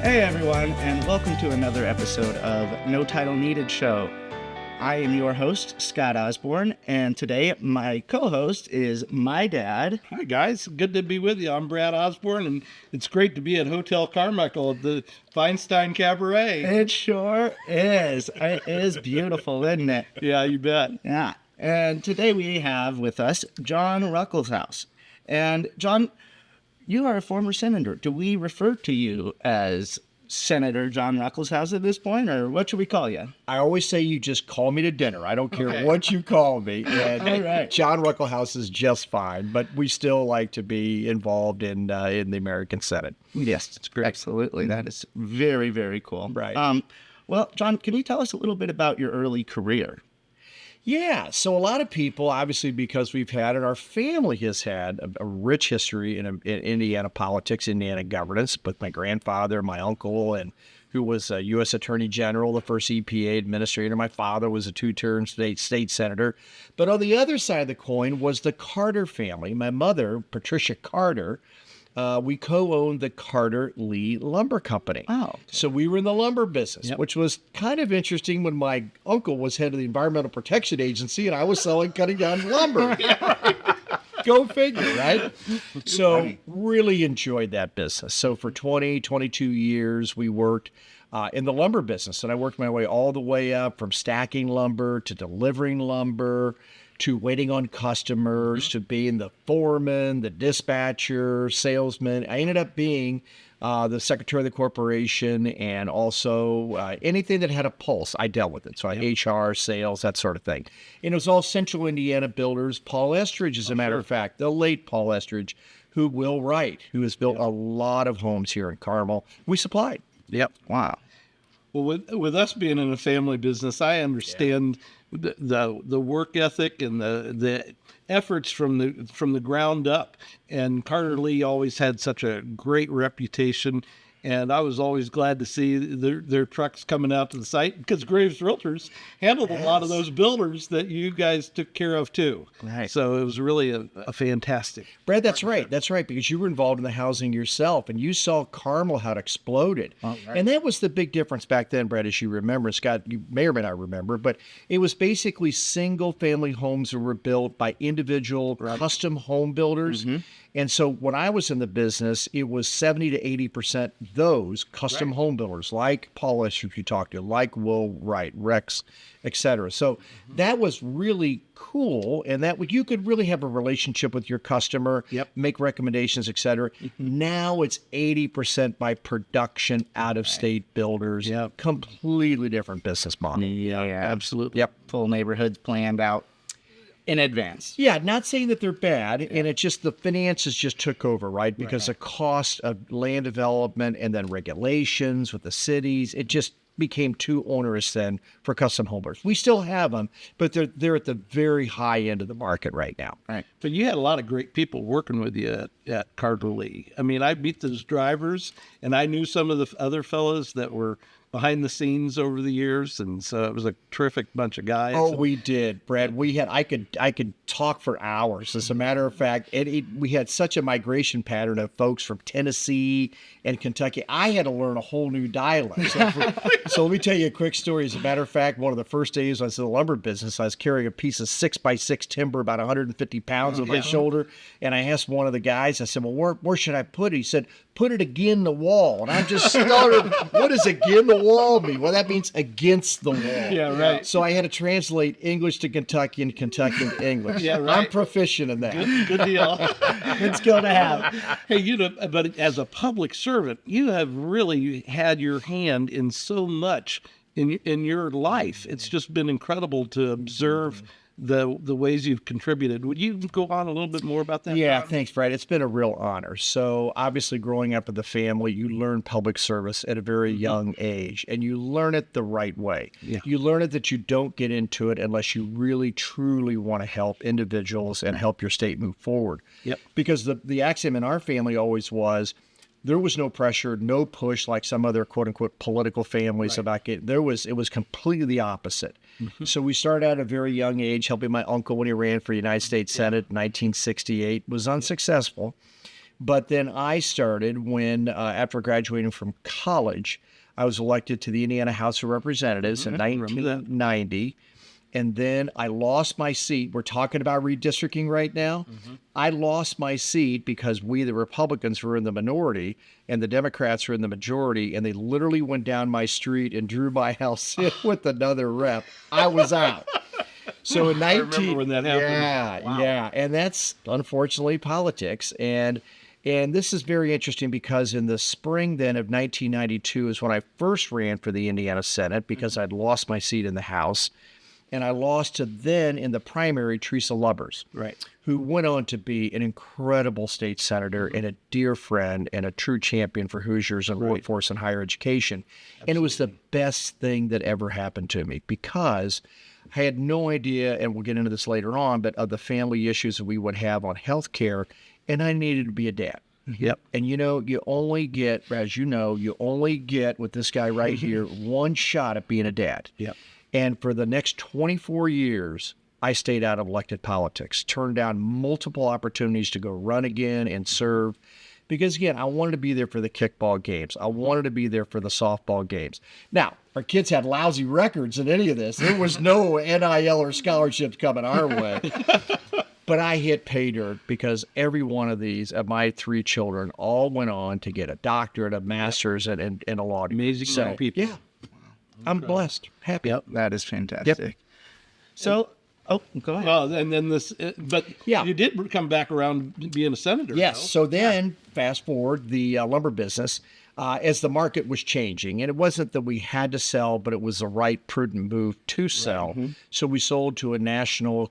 Hey everyone, and welcome to another episode of No Title Needed Show. I am your host, Scott Osborne, and today my co-host is my dad. Hi guys, good to be with you. I'm Brad Osborne, and it's great to be at Hotel Carmichael at the Feinstein Cabaret. It sure is. It is beautiful, isn't it? Yeah, you bet. Yeah. And today we have with us John Ruckelshaus. And John, you are a former senator. Do we refer to you as Senator John Ruckelshaus at this point, or what should we call you? I always say you just call me to dinner. I don't care what you call me. And All right. John Ruckelshaus is just fine, but we still like to be involved in the American Senate. Yes, it's great. Absolutely. That is very, very cool. Right. Well, John, can you tell us a little bit about your early career? Yeah, so a lot of people, obviously, because we've had, and our family has had a rich history in Indiana politics, Indiana governance, with my grandfather, my uncle, and who was a U.S. Attorney General, the first EPA administrator. My father was a two-term state senator. But on the other side of the coin was the Carter family. My mother, Patricia Carter, we co-owned the Carter Lee Lumber Company. Oh. So we were in the lumber business, Yep. which was kind of interesting when my uncle was head of the Environmental Protection Agency and I was selling cutting down lumber. Go figure, right? So really enjoyed that business. So for 22 years, we worked in the lumber business. And I worked my way all the way up from stacking lumber to delivering lumber to waiting on customers, to being the foreman, the dispatcher, salesman. I ended up being the secretary of the corporation, and also anything that had a pulse, I dealt with it. So HR, sales, that sort of thing. And it was all Central Indiana builders. Paul Estridge, as a matter of fact, the late Paul Estridge, who will write, who has built a lot of homes here in Carmel. We supplied. Yep. Wow. Well, with us being in a family business, I understand the work ethic and the efforts from the ground up. And Carter Lee always had such a great reputation. And I was always glad to see their trucks coming out to the site, because Graves Realtors handled a lot of those builders that you guys took care of too. Right. So it was really a fantastic. Brad, that's right. That's right, because you were involved in the housing yourself, and you saw Carmel how it exploded. Oh, right. And that was the big difference back then, Brad, as you remember. Scott, you may or may not remember, but it was basically single-family homes that were built by individual custom home builders. Mm-hmm. And so when I was in the business, it was 70 to 80% those custom home builders, like Paul Estridge you talked to, like Will Wright, Rex, et cetera. So that was really cool, and that you could really have a relationship with your customer, make recommendations, et cetera. Now it's 80% by production, out-of-state builders, completely different business model. Yeah, Absolutely. Yep. Full neighborhoods planned out in advance. Yeah, not saying that they're bad, and it just, the finances just took over, right? Because the cost of land development and then regulations with the cities, it just became too onerous then for custom homeowners. We still have them, but they're at the very high end of the market right now. Right. But you had a lot of great people working with you at Carter Lee. I mean, I beat those drivers, and I knew some of the other fellows that were behind the scenes over the years, and so it was a terrific bunch of guys. Oh, we did, Brad. We had I could talk for hours. As a matter of fact, we had such a migration pattern of folks from Tennessee and Kentucky. I had to learn a whole new dialect. So let me tell you a quick story. As a matter of fact, one of the first days I was in the lumber business, I was carrying a piece of 6x6 timber, about 150 pounds on my shoulder, and I asked one of the guys, I said, well, where should I put it? He said, put it against the wall. And I just started, what does against the wall mean? Well, that means against the wall. Yeah, right. So I had to translate English to Kentucky and Kentucky to English. Yeah, right. I'm proficient in that. Good deal. Good skill to have. Hey, but as a public servant, you have really had your hand in so much in your life. It's just been incredible to observe the ways you've contributed. Would you go on a little bit more about that? Yeah, thanks, Brad. It's been a real honor. So obviously growing up in the family, you learn public service at a very young age, and you learn it the right way. Yeah. You learn it that you don't get into it unless you really, truly want to help individuals and help your state move forward. Yep. Because the axiom in our family always was, there was no pressure, no push like some other quote unquote political families about getting. It was completely the opposite. Mm-hmm. So we started out at a very young age helping my uncle when he ran for United States Senate in 1968, was unsuccessful. But then I started when, after graduating from college, I was elected to the Indiana House of Representatives in 1990. And then I lost my seat. We're talking about redistricting right now. I lost my seat because we, the Republicans, were in the minority and the Democrats were in the majority. And they literally went down my street and drew my house in with another rep. I was out. So in 19, I remember when that happened. Yeah. And that's unfortunately politics. And this is very interesting because in the spring then of 1992 is when I first ran for the Indiana Senate because I'd lost my seat in the House. And I lost to then in the primary Teresa Lubbers, who went on to be an incredible state senator and a dear friend and a true champion for Hoosiers and workforce and higher education. Absolutely. And it was the best thing that ever happened to me because I had no idea, and we'll get into this later on, but of the family issues that we would have on health care, and I needed to be a dad. And you only get, as you know, with this guy right here, one shot at being a dad. And for the next 24 years, I stayed out of elected politics, turned down multiple opportunities to go run again and serve. Because, again, I wanted to be there for the kickball games. I wanted to be there for the softball games. Now, our kids had lousy records in any of this. There was no NIL or scholarships coming our way. But I hit pay dirt because every one of these of my 3 children all went on to get a doctorate, a master's, and a law degree. Amazing people. Yeah. I'm blessed. Happy. That is fantastic. So, go ahead. Well, and then you did come back around being a senator. Yes. though. So then, fast forward, the lumber business, as the market was changing, and it wasn't that we had to sell, but it was the right, prudent move to sell. So we sold to a national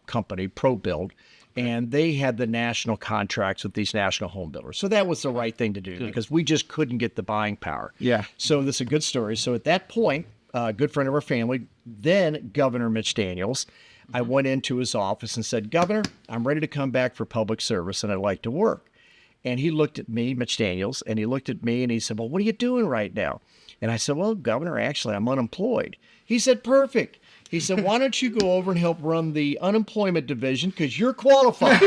company, ProBuild, and they had the national contracts with these national home builders. So that was the right thing to do because we just couldn't get the buying power. So this is a good story. So at that point, a good friend of our family, then Governor Mitch Daniels, I went into his office and said, Governor, I'm ready to come back for public service and I'd like to work. And he looked at me, Mitch Daniels, and he looked at me and he said, well, what are you doing right now? And I said, well, Governor, actually, I'm unemployed. He said, perfect. He said, why don't you go over and help run the unemployment division because you're qualified.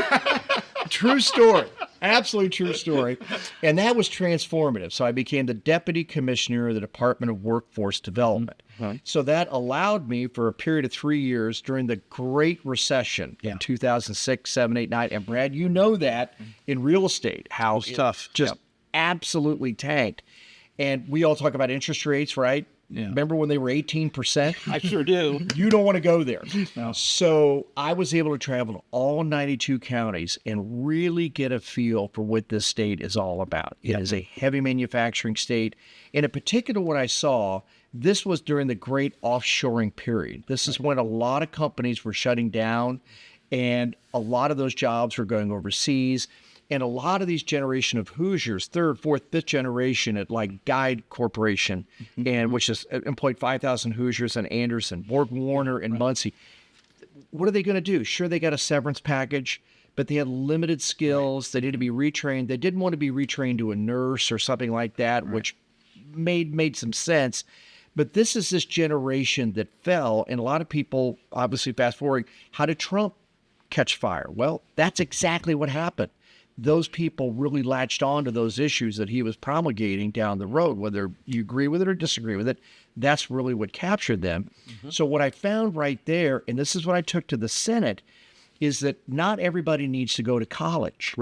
True story. Absolutely true story. And that was transformative. So I became the deputy commissioner of the Department of Workforce Development. So that allowed me for a period of 3 years during the Great Recession in 2006, 7, 8, 9. And Brad, you know that in real estate, how It was tough. Just absolutely tanked. And we all talk about interest rates, right? Remember when they were 18%? I sure do. You don't want to go there. So I was able to travel to all 92 counties and really get a feel for what this state is all about. It is a heavy manufacturing state. And in particular, what I saw, this was during the great offshoring period. This is when a lot of companies were shutting down and a lot of those jobs were going overseas. And a lot of these generation of Hoosiers, 3rd, 4th, 5th generation at like Guide Corporation, and which is employed 5,000 Hoosiers and Anderson, Borg Warner, and Muncie. What are they going to do? Sure, they got a severance package, but they had limited skills. They need to be retrained. They didn't want to be retrained to a nurse or something like that, which made some sense. But this is this generation that fell, and a lot of people, obviously fast forwarding, how did Trump catch fire? Well, that's exactly what happened. Those people really latched on to those issues that he was promulgating down the road, whether you agree with it or disagree with it. That's really what captured them. So what I found right there, and this is what I took to the Senate, is that not everybody needs to go to college.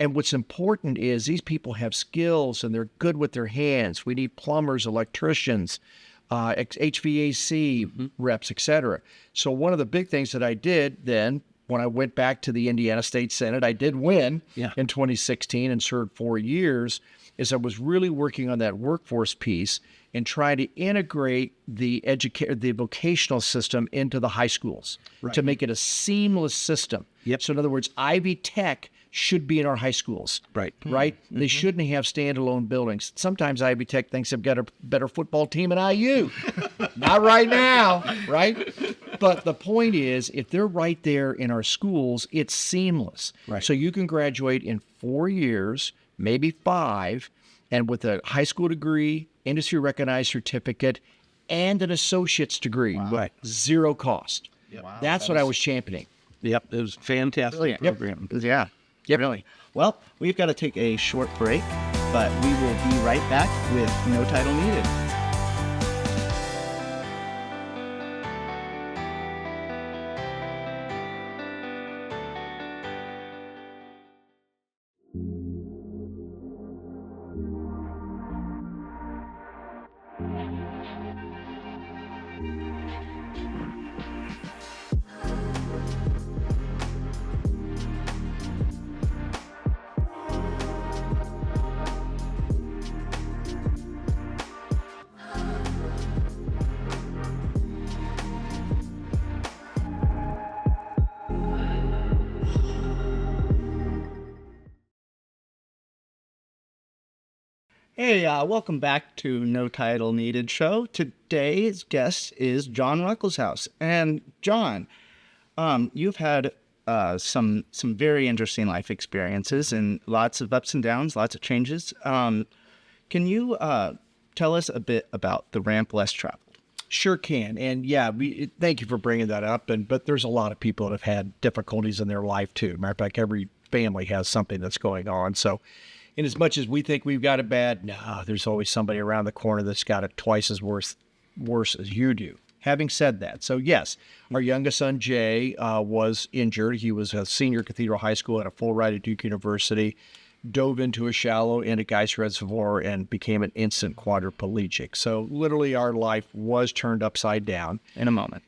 And what's important is these people have skills and they're good with their hands. We need plumbers, electricians, HVAC reps, et cetera. So one of the big things that I did then, when I went back to the Indiana State Senate, I did win in 2016 and served 4 years, is I was really working on that workforce piece and trying to integrate the vocational system into the high schools to make it a seamless system. So in other words, Ivy Tech should be in our high schools. They shouldn't have standalone buildings. Sometimes Ivy Tech thinks they've got a better football team than IU. Not right now, right? But the point is, if they're right there in our schools, it's seamless. So you can graduate in 4 years, maybe 5, and with a high school degree, industry recognized certificate, and an associate's degree. Zero cost. That's what I was championing. It was fantastic program. Yeah, really. Well, we've got to take a short break, but we will be right back with No Title Needed. Hey, welcome back to No Title Needed show. Today's guest is John Ruckelshaus. And John, you've had some very interesting life experiences and lots of ups and downs, lots of changes. Can you tell us a bit about the ramp less traveled? Sure can. And yeah, thank you for bringing that up. But there's a lot of people that have had difficulties in their life too. Matter of fact, every family has something that's going on. So in as much as we think we've got it bad, no, there's always somebody around the corner that's got it twice as worse as you do. Having said that, so yes, our youngest son, Jay, was injured. He was a senior at Cathedral High School, had a full ride at Duke University, dove into a shallow end at Geist Reservoir, and became an instant quadriplegic. So literally our life was turned upside down. In a moment.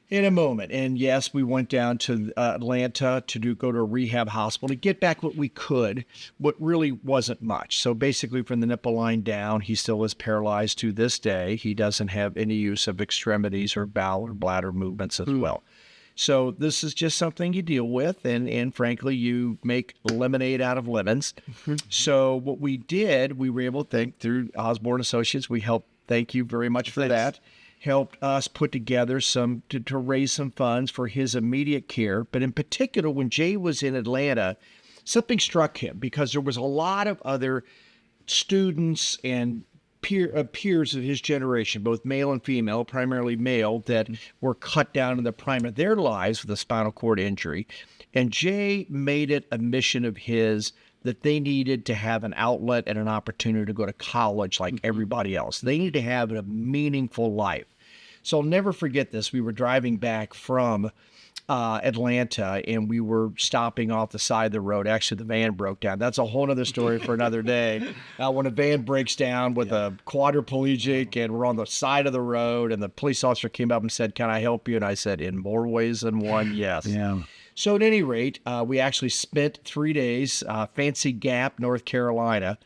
And yes, we went down to Atlanta to go to a rehab hospital to get back what we could, but really wasn't much. So basically from the nipple line down, he still is paralyzed to this day. He doesn't have any use of extremities or bowel or bladder movements as well. So this is just something you deal with, and frankly, you make lemonade out of lemons. So what we did, we were able to think through Osborne Associates. We helped. Thank you very much for that. Helped us put together some to raise some funds for his immediate care. But in particular, when Jay was in Atlanta, something struck him because there was a lot of other students and peers of his generation, both male and female, primarily male, that were cut down in the prime of their lives with a spinal cord injury. And Jay made it a mission of his that they needed to have an outlet and an opportunity to go to college like everybody else. They need to have a meaningful life. So I'll never forget this. We were driving back from Atlanta, and we were stopping off the side of the road. Actually, the van broke down. That's a whole other story for another day. When a van breaks down with a quadriplegic, and we're on the side of the road, and the police officer came up and said, "Can I help you?" And I said, "In more ways than one, yes." Yeah. So at any rate, we actually spent 3 days, Fancy Gap, North Carolina.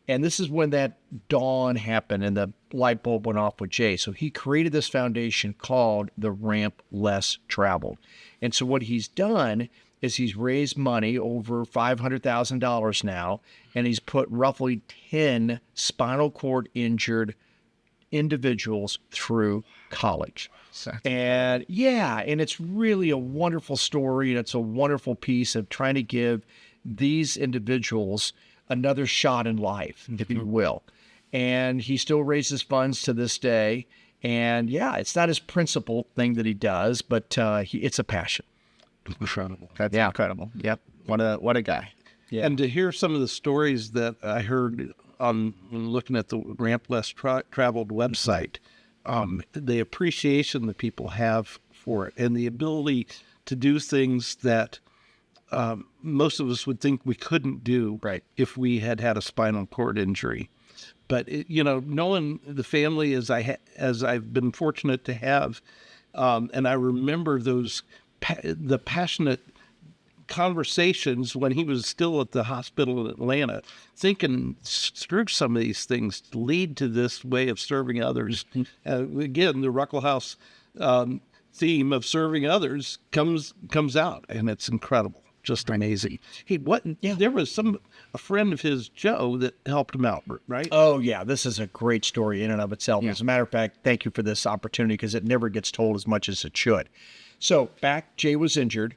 And this is when that dawn happened and the light bulb went off with Jay. So he created this foundation called the Ramp Less Traveled. And so what he's done is he's raised money, over $500,000 now, and he's put roughly 10 spinal cord injured individuals through college. And it's really a wonderful story, and it's a wonderful piece of trying to give these individuals another shot in life, if you will. And he still raises funds to this day. And it's not his principal thing that he does, but it's a passion. Incredible. That's incredible. Yep. What a guy. Yeah. And to hear some of the stories that I heard when looking at the Ramp Less Traveled website, the appreciation that people have for it and the ability to do things that most of us would think we couldn't do if we had a spinal cord injury. But knowing the family as I've been fortunate to have, and I remember the passionate conversations when he was still at the hospital in Atlanta, thinking through some of these things to lead to this way of serving others. Again, the Ruckelshaus theme of serving others comes out, and it's incredible. Just amazing. Hey, there was a friend of his, Joe, that helped him out, right? Oh, yeah. This is a great story in and of itself. Yeah. As a matter of fact, thank you for this opportunity because it never gets told as much as it should. So Jay was injured.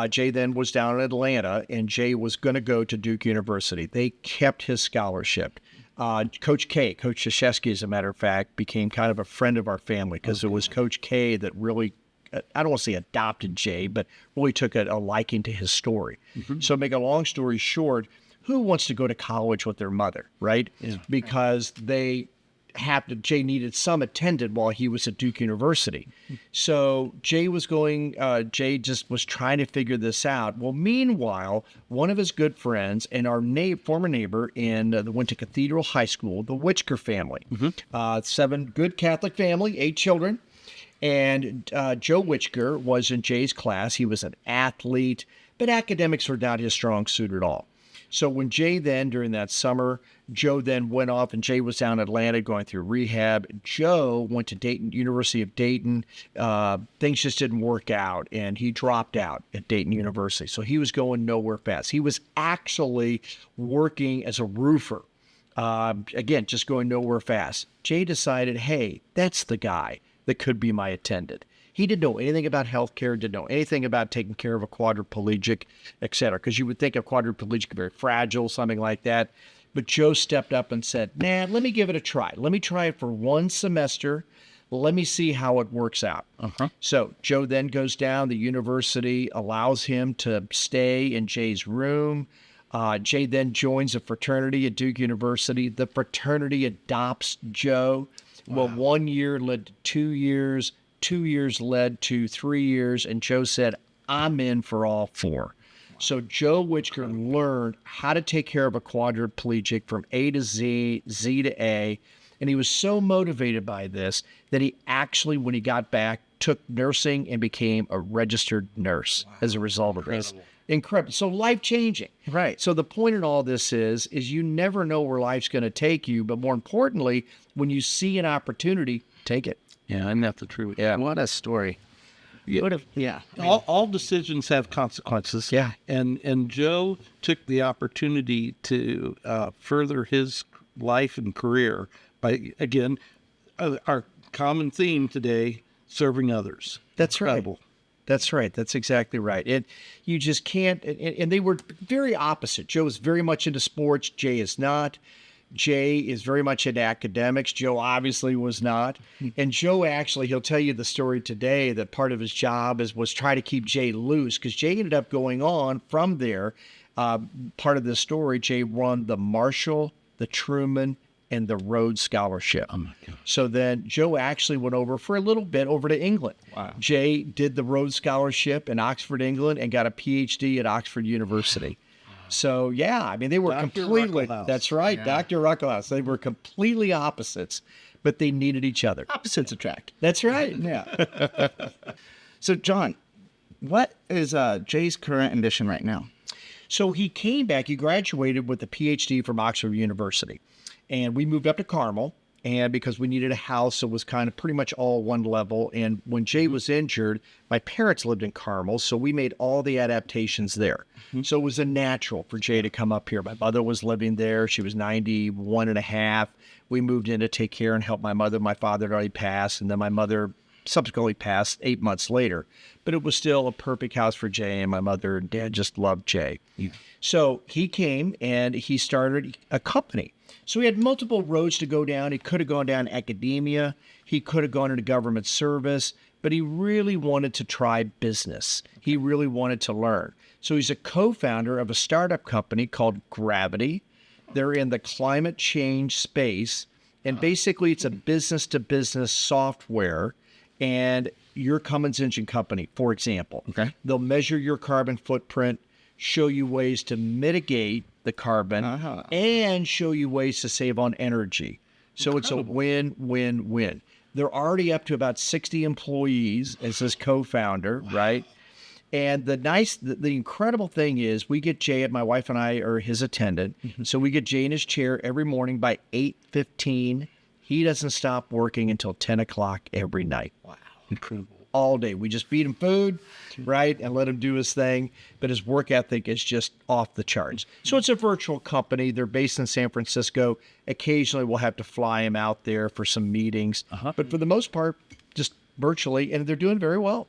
Jay then was down in Atlanta, and Jay was going to go to Duke University. They kept his scholarship. Coach Krzyzewski, as a matter of fact, became kind of a friend of our family because it was Coach K that really I don't want to say adopted Jay, but really took a liking to his story. So make a long story short, who wants to go to college with their mother, right? Because Jay needed some attendant while he was at Duke University. So Jay just was trying to figure this out. Well, meanwhile, one of his good friends and our former neighbor went to Cathedral High School, the Whitaker family, 7 good Catholic family, 8 children. And Joe Whitaker was in Jay's class. He was an athlete, but academics were not his strong suit at all. So when Jay then, during that summer, Joe then went off, and Jay was down in Atlanta going through rehab. Joe went to Dayton, University of Dayton. Things just didn't work out, and he dropped out at Dayton University. So he was going nowhere fast. He was actually working as a roofer. Again, just going nowhere fast. Jay decided, hey, that's the guy that could be my attendant. He didn't know anything about healthcare, didn't know anything about taking care of a quadriplegic, et cetera, because you would think a quadriplegic very fragile, something like that. But Joe stepped up and said, nah, let me give it a try. Let me try it for 1 semester. Let me see how it works out. So Joe then goes down. The university allows him to stay in Jay's room. Jay then joins a fraternity at Duke University. The fraternity adopts Joe. Wow. Well, 1 year led to 2 years. 2 years led to 3 years, and Joe said, I'm in for all 4. So Joe Whitaker learned how to take care of a quadriplegic from A to Z, Z to A, and he was so motivated by this that he actually, when he got back, took nursing and became a registered nurse as a result of this. Incredible. So life-changing. Right. So the point in all this is you never know where life's going to take you, but more importantly, when you see an opportunity, take it. Yeah, isn't that the truth? Yeah. What a story. Yeah. All decisions have consequences. Yeah. And Joe took the opportunity to further his life and career by, again, our common theme today, serving others. That's Incredible. right. That's right. That's exactly right. And you just can't, and they were very opposite. Joe is very much into sports. Jay is not. Jay is very much into academics. Joe obviously was not. And Joe actually, he'll tell you the story today that part of his job was try to keep Jay loose, because Jay ended up going on from there. Part of this story, Jay won the Marshall, the Truman, and the Rhodes Scholarship. Oh my God. So then Joe actually went over for a little bit over to England. Wow. Jay did the Rhodes Scholarship in Oxford, England, and got a PhD at Oxford University. So, yeah, I mean, they were Dr. completely, Ruckelshaus. that's right, Yeah. Dr. Ruckelshaus. They were completely opposites, but they needed each other. Opposites attract. That's right. Yeah. So, John, what is Jay's current ambition right now? So he came back, he graduated with a PhD from Oxford University, and we moved up to Carmel. And because we needed a house, it was kind of pretty much all one level. And when Jay was injured, my parents lived in Carmel, so we made all the adaptations there. So it was a natural for Jay to come up here. My mother was living there. She was 91 and a half. We moved in to take care and help my mother. My father had already passed, and then my mother subsequently passed 8 months later. But it was still a perfect house for Jay, and my mother and dad just loved Jay. So he came, and he started a company. So he had multiple roads to go down. He could have gone down academia. He could have gone into government service, but he really wanted to try business. He really wanted to learn. So he's a co-founder of a startup company called Gravity. They're in the climate change space, and basically it's a business-to-business software. And your Cummins engine company, for example, Okay. they'll measure your carbon footprint, show you ways to mitigate the carbon, and show you ways to save on energy. So it's a win-win-win. They're already up to about 60 employees as his co-founder, right? And the incredible thing is we get Jay, my wife and I are his attendant. So we get Jay in his chair every morning by 8:15. He doesn't stop working until 10 o'clock every night. Wow. Incredible. All day. We just feed him food, right, and let him do his thing. But his work ethic is just off the charts. So it's a virtual company. They're based in San Francisco. Occasionally we'll have to fly him out there for some meetings. But for the most part, just virtually, and they're doing very well.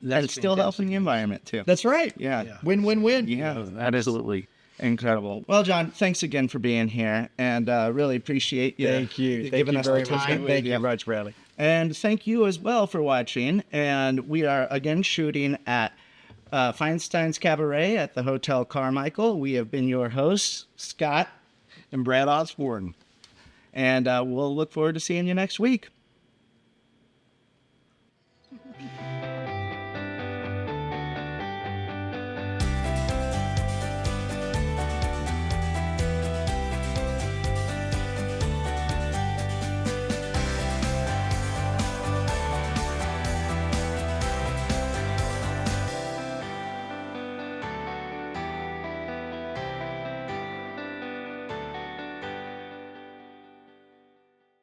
And it's still helping the environment, too. That's right. Yeah. Win-win-win. Yeah. Absolutely. Incredible. Well, John, thanks again for being here, and really appreciate you. Thank you. Thank giving you us very the much. time. Thank you very much, Bradley. And thank you as well for watching. And we are again shooting at Feinstein's Cabaret at the Hotel Carmichael. We have been your hosts, Scott And Brad Osborne. and we'll look forward to seeing you next week.